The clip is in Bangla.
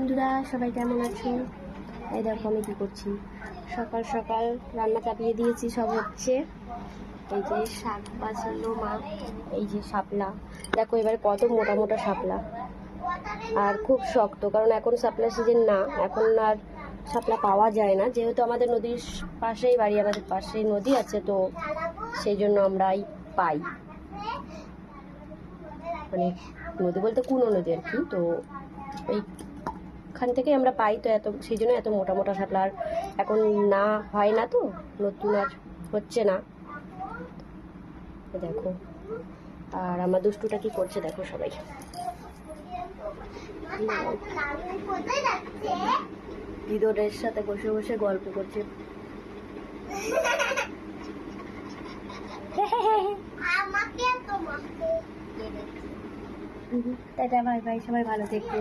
বন্ধুরা, সবাই কেমন আছেন? এই দেখো আমি কি করছি। সকাল সকাল রান্না চাপিয়ে দিয়েছি, সব হচ্ছে। এই যে শাক বাছলো মা, এই যে শাপলা দেখো, এবারে কত মোটা মোটা শাপলা, আর খুব শক্ত, কারণ এখন শাপলা সিজন না, এখন আর শাপলা পাওয়া যায় না, যেহেতু আমাদের নদীর পাশেই বাড়ি, আমাদের পাশেই নদী আছে, তো সেই জন্য আমরাই পাই, মানে নদী বলতে কোনো নদী আর কি, তো এইখান থেকে আমরা পাই, তো এত সেই জন্য এত মোটা মোটা শাপলা আর এখন না হয় না, তো নতুন আর হচ্ছে না। দেখো, আর আমার দুষ্টুটা কি করছে দেখো সবাই, দিদরের সাথে বসে বসে গল্প করছে। টাটা, বাই বাই, সবাই ভালো থেকো।